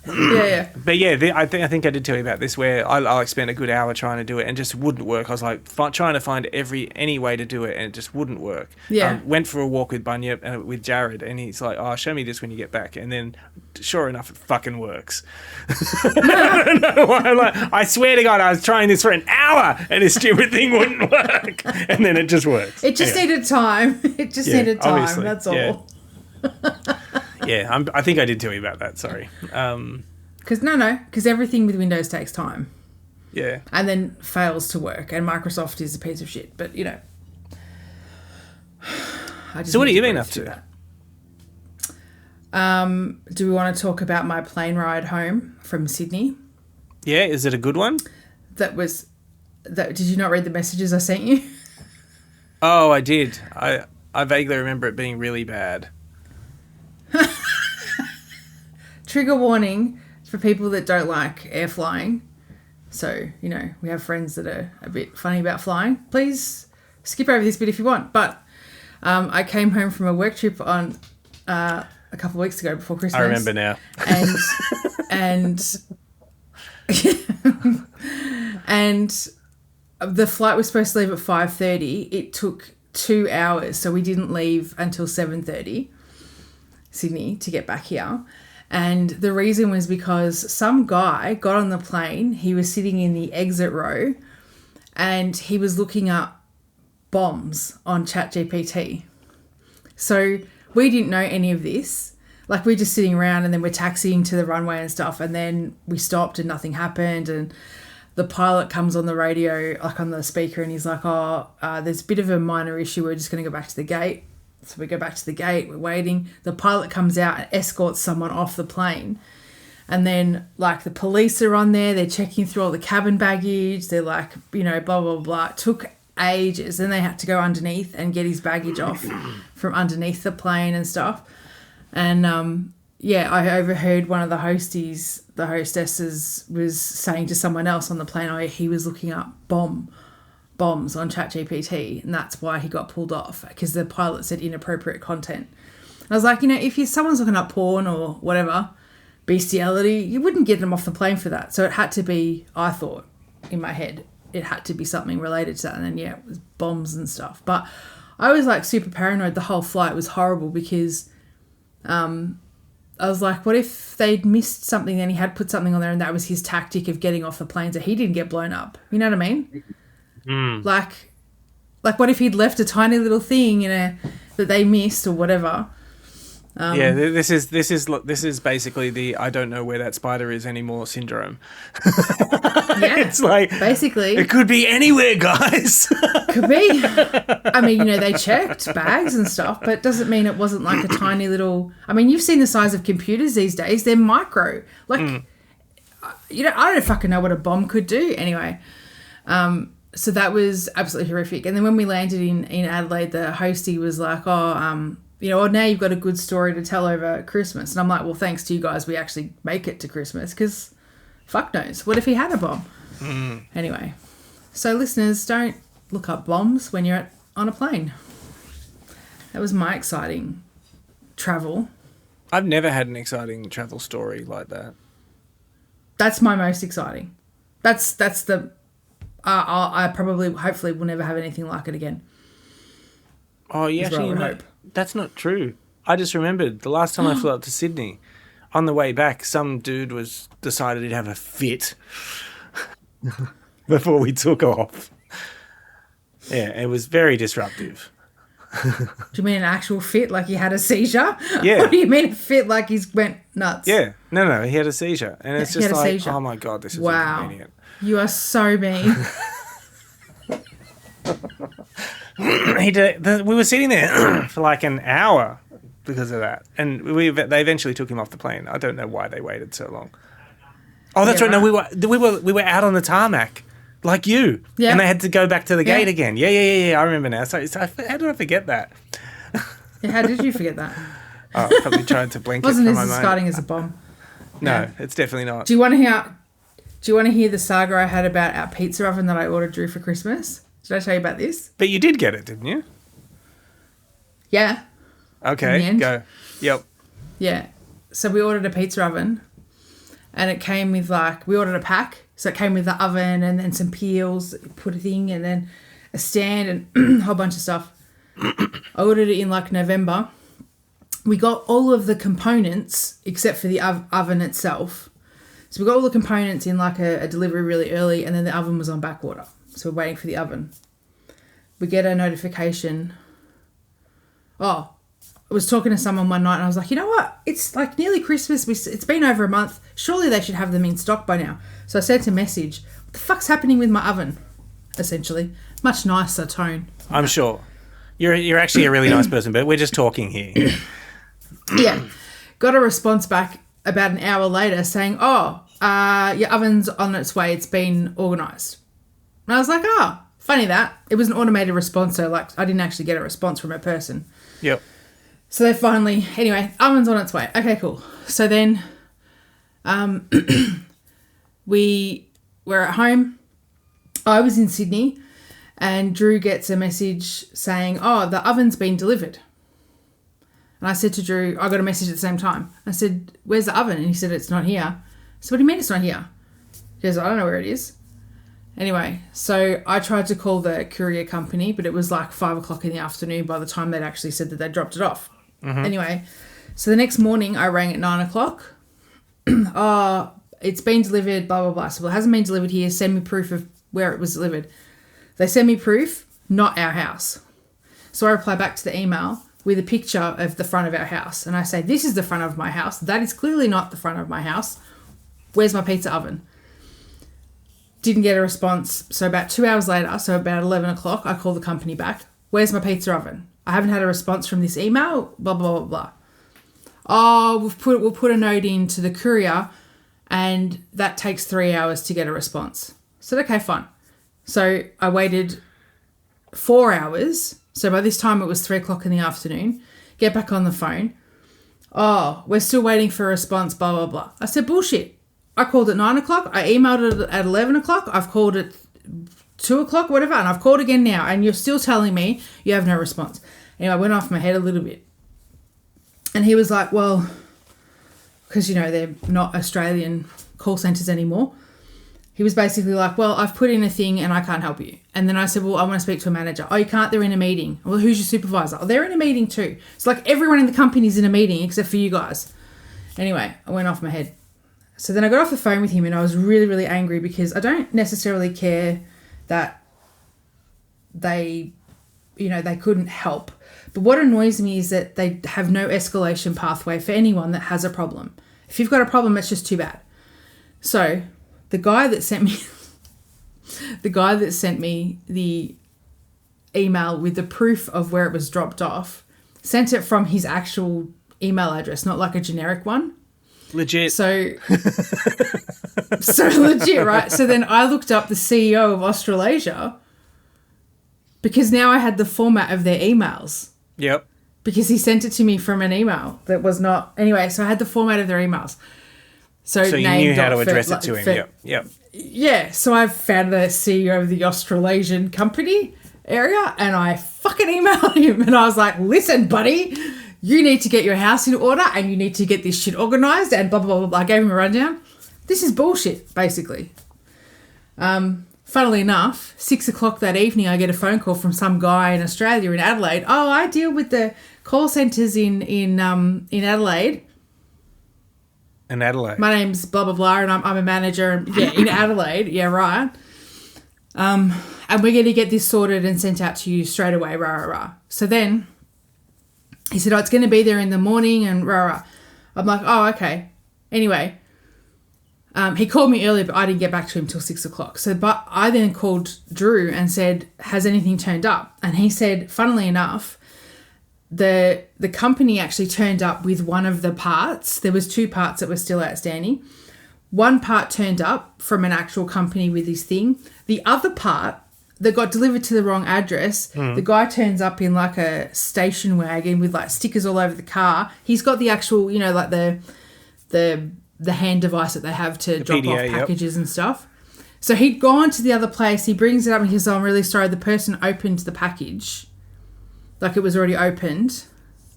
Yeah. But yeah, I think I did tell you about this where I like spent a good hour trying to do it and just wouldn't work. I was like trying to find any way to do it and it just wouldn't work. Yeah. Went for a walk with Bunyip and with Jared and he's like, "Oh, show me this when you get back." And then, sure enough, it fucking works. I don't know why. I swear to God, I was trying this for an hour and this stupid thing wouldn't work, and then it just works. It just needed time. It just needed time. Obviously. That's all. Yeah. Yeah, I think I did tell you about that. Sorry. Because everything with Windows takes time. Yeah. And then fails to work, and Microsoft is a piece of shit. But you know. So what have you been up to? Do we want to talk about my plane ride home from Sydney? Yeah, is it a good one? Did you not read the messages I sent you? Oh, I did. I vaguely remember it being really bad. Trigger warning for people that don't like air flying. So, you know, we have friends that are a bit funny about flying. Please skip over this bit if you want. But I came home from a work trip on a couple of weeks ago before Christmas. I remember now. And and the flight was supposed to leave at 5:30. It took 2 hours, so we didn't leave until 7:30 Sydney to get back here. And the reason was because some guy got on the plane. He was sitting in the exit row and he was looking up bombs on ChatGPT. So we didn't know any of this. Like, we're just sitting around and then we're taxiing to the runway and stuff, and then we stopped and nothing happened, and the pilot comes on the radio, like on the speaker, and he's like, there's a bit of a minor issue. We're just going to go back to the gate. So we go back to the gate. We're waiting. The pilot comes out and escorts someone off the plane. And then, like, the police are on there. They're checking through all the cabin baggage. They're like, you know, blah, blah, blah. It took ages. Then they had to go underneath and get his baggage off from underneath the plane and stuff. And, I overheard one of the hostesses was saying to someone else on the plane, he was looking up bombs on ChatGPT, and that's why he got pulled off, because the pilot said inappropriate content. And I was like, you know, if someone's looking up porn or whatever, bestiality, you wouldn't get them off the plane for that. So it had to be, I thought, in my head, it had to be something related to that. And then, it was bombs and stuff. But I was, like, super paranoid. The whole flight was horrible because I was like, what if they'd missed something and he had put something on there and that was his tactic of getting off the plane so he didn't get blown up? You know what I mean? Like what if he'd left a tiny little thing that they missed or whatever? This is basically the I don't know where that spider is anymore syndrome. Yeah, it's like basically it could be anywhere, guys. Could be. I mean, you know, they checked bags and stuff, but it doesn't mean it wasn't like a tiny little. I mean, you've seen the size of computers these days; they're micro. Like, you know, I don't fucking know what a bomb could do. Anyway, so that was absolutely horrific. And then when we landed in Adelaide, the hostie was like, you know, now you've got a good story to tell over Christmas. And I'm like, well, thanks to you guys, we actually make it to Christmas, because fuck knows. What if he had a bomb? Anyway, so listeners, don't look up bombs when you're on a plane. That was my exciting travel. I've never had an exciting travel story like that. That's my most exciting. That's the... I probably, hopefully, will never have anything like it again. Oh, yeah, actually, hope. That's not true. I just remembered the last time I flew up to Sydney, on the way back, some dude decided he'd have a fit before we took off. Yeah, it was very disruptive. Do you mean an actual fit, like he had a seizure? Yeah. Or do you mean a fit like he went nuts? Yeah. No, he had a seizure. And it's just like, seizure. Oh my God, this is inconvenient. You are so mean. We were sitting there for like an hour because of that, and they eventually took him off the plane. I don't know why they waited so long. Oh, that's right. No, we were out on the tarmac, like you, and they had to go back to the gate again. Yeah. I remember now. So how did I forget that? How did you forget that? Oh, probably tried to blink. Wasn't as exciting as a bomb. No, it's definitely not. Do you want to hear the saga I had about our pizza oven that I ordered Drew for Christmas? Did I tell you about this? But you did get it, didn't you? Yeah. Okay, go. Yep. Yeah. So we ordered a pizza oven, and it came with, like, we ordered a pack. So it came with the oven and then some peels, put a thing, and then a stand and a whole bunch of stuff. I ordered it in, like, November. We got all of the components except for the oven itself. So we got all the components in, like, a delivery really early, and then the oven was on back order. So we're waiting for the oven. We get a notification. I was talking to someone one night and I was like, you know what? It's like nearly Christmas. It's been over a month. Surely they should have them in stock by now. So I sent a message. What the fuck's happening with my oven? Essentially. Much nicer tone. I'm sure. You're actually a really nice person, but we're just talking here. Yeah. Got a response back about an hour later saying, your oven's on its way. It's been organised. And I was like, oh, funny that. It was an automated response, so like I didn't actually get a response from a person. Yep. So they finally, anyway, oven's on its way. Okay, cool. So then we were at home. I was in Sydney and Drew gets a message saying, oh, the oven's been delivered. And I said to Drew, I got a message at the same time. I said, where's the oven? And he said, it's not here. So what do you mean it's not here? He goes, I don't know where it is. Anyway, so I tried to call the courier company, but it was like 5 o'clock in the afternoon by the time they'd actually said that they dropped it off. Mm-hmm. Anyway, so the next morning I rang at 9 o'clock. Oh, it's been delivered, blah, blah, blah. So, well, it hasn't been delivered here. Send me proof of where it was delivered. They send me proof, not our house. So I reply back to the email with a picture of the front of our house. And I say, this is the front of my house. That is clearly not the front of my house. Where's my pizza oven? Didn't get a response. So about 2 hours later, so about 11 o'clock, I call the company back. Where's my pizza oven? I haven't had a response from this email, blah, blah, blah, blah. Oh, we'll put a note into the courier and that takes 3 hours to get a response. I said, okay, fine. So I waited 4 hours. So by this time it was 3 o'clock in the afternoon. Get back on the phone. Oh, we're still waiting for a response, blah, blah, blah. I said, bullshit. I called at 9 o'clock. I emailed it at 11 o'clock. I've called at 2 o'clock, whatever. And I've called again now. And you're still telling me you have no response. Anyway, I went off my head a little bit. And he was like, well, because, you know, they're not Australian call centres anymore. He was basically like, well, I've put in a thing and I can't help you. And then I said, well, I want to speak to a manager. Oh, you can't? They're in a meeting. Well, who's your supervisor? Oh, they're in a meeting too. It's like everyone in the company's in a meeting except for you guys. Anyway, I went off my head. So then I got off the phone with him and I was really, really angry because I don't necessarily care that they couldn't help. But what annoys me is that they have no escalation pathway for anyone that has a problem. If you've got a problem, it's just too bad. So the guy that sent me the email with the proof of where it was dropped off sent it from his actual email address, not like a generic one. Legit. So legit, right? So then I looked up the CEO of Australasia because now I had the format of their emails. Yep. Because he sent it to me from an email that was not... Anyway, so I had the format of their emails. So you knew how to address it to him. Yep. Yeah, so I found the CEO of the Australasian company area and I fucking emailed him and I was like, listen, buddy... You need to get your house in order and you need to get this shit organised and blah, blah, blah, blah. I gave him a rundown. This is bullshit, basically. Funnily enough, 6 o'clock that evening, I get a phone call from some guy in Australia, in Adelaide. Oh, I deal with the call centres in Adelaide. In Adelaide? My name's blah, blah, blah, and I'm a manager. Yeah, in Adelaide. Yeah, right. And we're going to get this sorted and sent out to you straight away, rah, rah, rah. So then... He said, oh, it's going to be there in the morning and rah, rah. I'm like, oh, okay. Anyway, he called me earlier, but I didn't get back to him till 6 o'clock. But I then called Drew and said, has anything turned up? And he said, funnily enough, the company actually turned up with one of the parts. There was 2 parts that were still outstanding. One part turned up from an actual company with this thing. The other part that got delivered to the wrong address. The guy turns up in like a station wagon with like stickers all over the car. He's got the actual, you know, like the hand device that they have to drop off packages and stuff. So he'd gone to the other place. He brings it up and he says, oh, I'm really sorry. The person opened the package. Like it was already opened.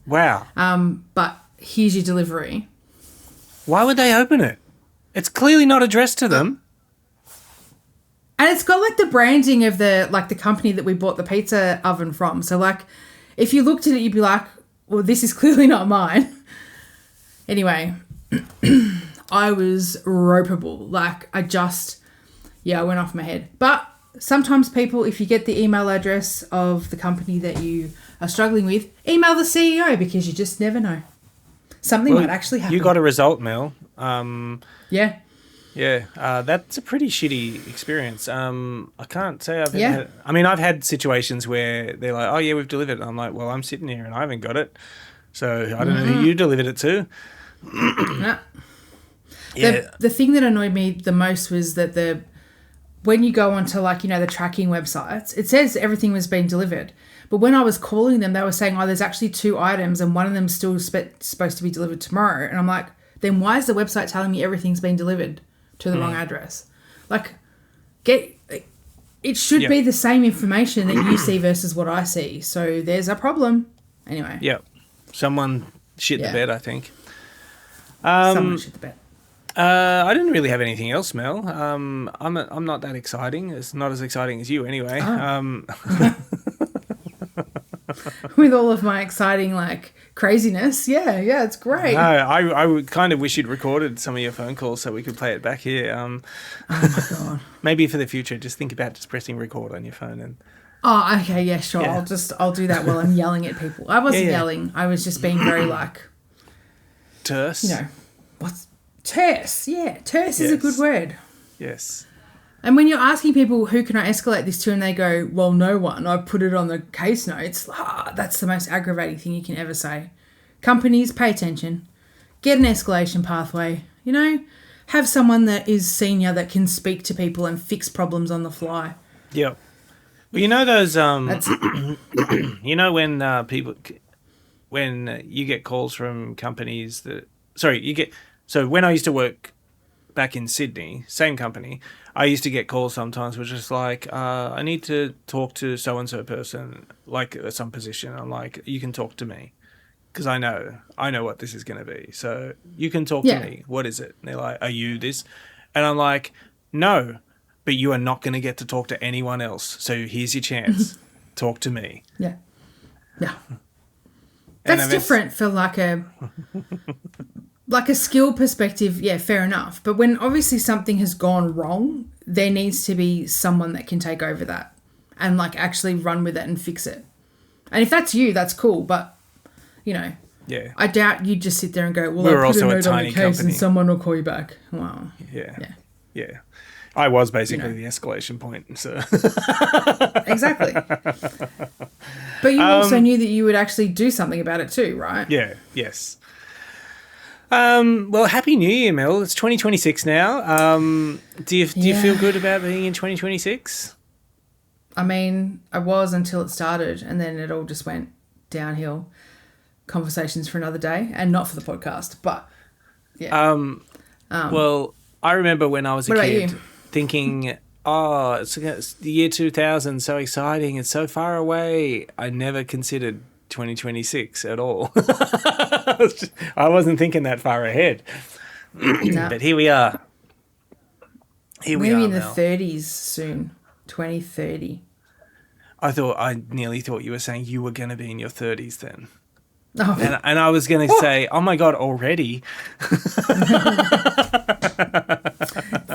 Wow. But here's your delivery. Why would they open it? It's clearly not addressed to them. And it's got like the branding of the company that we bought the pizza oven from. So like if you looked at it, you'd be like, well, this is clearly not mine. Anyway, I was ropeable. Like I went off my head. But sometimes people, if you get the email address of the company that you are struggling with, email the CEO because you just never know. Something might actually happen. You got a result, Mel. Yeah. Yeah, that's a pretty shitty experience. I can't say I've had... I mean, I've had situations where they're like, oh, yeah, we've delivered it. I'm like, well, I'm sitting here and I haven't got it. So I don't know who you delivered it to. Nah. Yeah. The thing that annoyed me the most was that when you go onto like, the tracking websites, it says everything was being delivered. But when I was calling them, they were saying, oh, there's actually 2 items and one of them's still supposed to be delivered tomorrow. And I'm like, then why is the website telling me everything's been delivered to the wrong address? Like, it should be the same information that you see versus what I see. So there's a problem. Anyway. Yeah. Someone shit the bed, I think. Someone shit the bed. I didn't really have anything else, Mel. I'm not that exciting. It's not as exciting as you, anyway. Oh. With all of my exciting craziness, yeah, it's great. No, I would kind of wish you'd recorded some of your phone calls so we could play it back here. Oh my god. Maybe for the future, just think about just pressing record on your phone and. Oh, okay, yeah, sure. Yeah. I'll do that while I'm yelling at people. I wasn't yelling. I was just being very terse. What's terse? Yeah, terse is a good word. Yes. And when you're asking people who can I escalate this to and they go, well, no one, I put it on the case notes, that's the most aggravating thing you can ever say. Companies, pay attention. Get an escalation pathway. Have someone that is senior that can speak to people and fix problems on the fly. Yep. Well, those, when you get calls from companies so when I used to work back in Sydney, same company, I used to get calls sometimes which is like, I need to talk to so-and-so person, like some position. I'm like, you can talk to me because I know what this is going to be. So you can talk to me. What is it? And they're like, are you this? And I'm like, no, but you are not going to get to talk to anyone else. So here's your chance. Talk to me. Yeah. Yeah. That's different for like a skill perspective. Yeah, fair enough. But when obviously something has gone wrong, there needs to be someone that can take over that and actually run with it and fix it. And if that's you, that's cool. But, yeah, I doubt you'd just sit there and go, well, we're I'll put also a note on the case company. and someone will call you back. Wow. Yeah. I was basically the escalation point. So exactly. But you also knew that you would actually do something about it too, right? Yeah. Yes. Well, Happy New Year, Mel. It's 2026 now. Do you feel good about being in 2026? I mean, I was until it started, and then it all just went downhill. Conversations for another day, and not for the podcast, but yeah. Well, I remember when I was a kid thinking, oh, it's the year 2000, so exciting, it's so far away. I never considered 2026 at all. I wasn't thinking that far ahead. No. But here we are. Maybe in the 30s soon. 2030. I nearly thought you were saying you were going to be in your 30s then. Oh. And I was going to say, oh my God, already? It's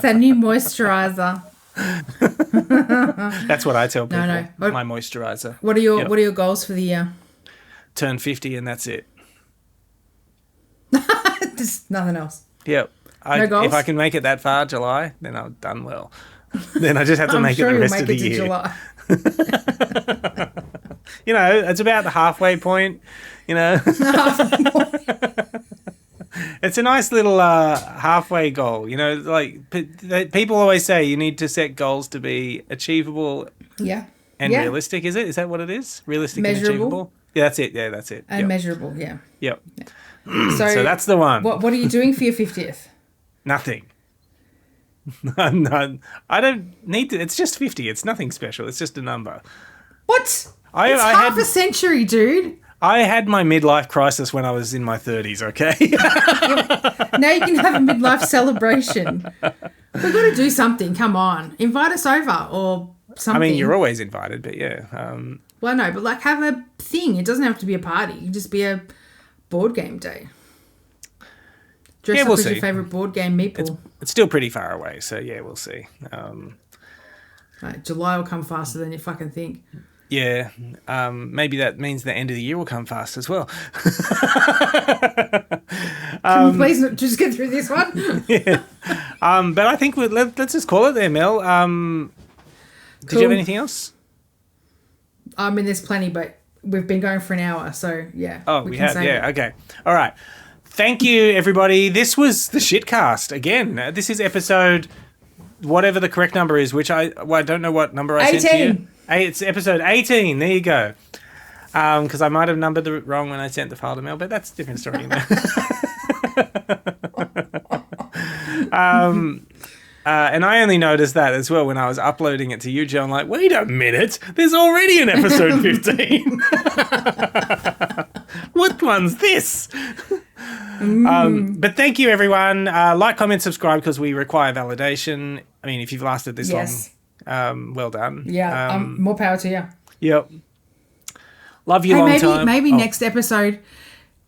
that new moisturizer. That's what I tell people. No. My moisturizer. What are your goals for the year? Turn 50 and that's it. Just nothing else. Yep. No goals? If I can make it that far, July, then I've done well. Then I just have to make it the rest of the year. July. It's about the halfway point, It's a nice little halfway goal, people always say you need to set goals to be achievable and realistic, is it? Is that what it is? Realistic and achievable? Yeah, that's it. Yeah, that's it. And measurable, yeah. Yep. So that's the one. What are you doing for your 50th? Nothing. No, I don't need to. It's just 50. It's nothing special. It's just a number. What? It's half a century, dude. I had my midlife crisis when I was in my 30s, okay? Now you can have a midlife celebration. We've got to do something. Come on. Invite us over or something. I mean, you're always invited, but yeah. Well, no, but have a thing. It doesn't have to be a party. It can just be a board game day. Dress up as your favourite board game meeple. It's still pretty far away, so yeah, we'll see. Right, July will come faster than you fucking think. Yeah, maybe that means the end of the year will come fast as well. Can we please just get through this one? Yeah. But I think let's just call it there, Mel. Did you have anything else? I mean, there's plenty, but we've been going for an hour, so yeah. Oh, we have, yeah, okay. All right. Thank you, everybody. This was the Shitcast. Again, this is episode, whatever the correct number is, which I don't know what number I sent to you. It's episode 18. There you go. Because I might have numbered it wrong when I sent the file to Mel, but that's a different story. And I only noticed that as well when I was uploading it to you, Joe. I'm like, wait a minute, there's already an episode 15. What one's this? But thank you, everyone. Like, comment, subscribe, because we require validation. I mean, if you've lasted this long, well done. Yeah, more power to you. Yep. Love you long time. Maybe next episode,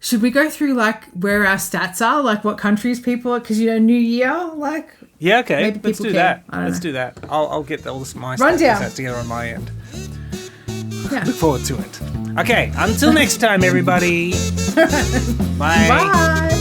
should we go through, like, where our stats are? Like, what countries people are? Because, New year, like... Yeah, okay. Let's do that. Let's do that. I'll get all my stats together on my end. Yeah. Look forward to it. Okay, until next time, everybody. Bye. Bye.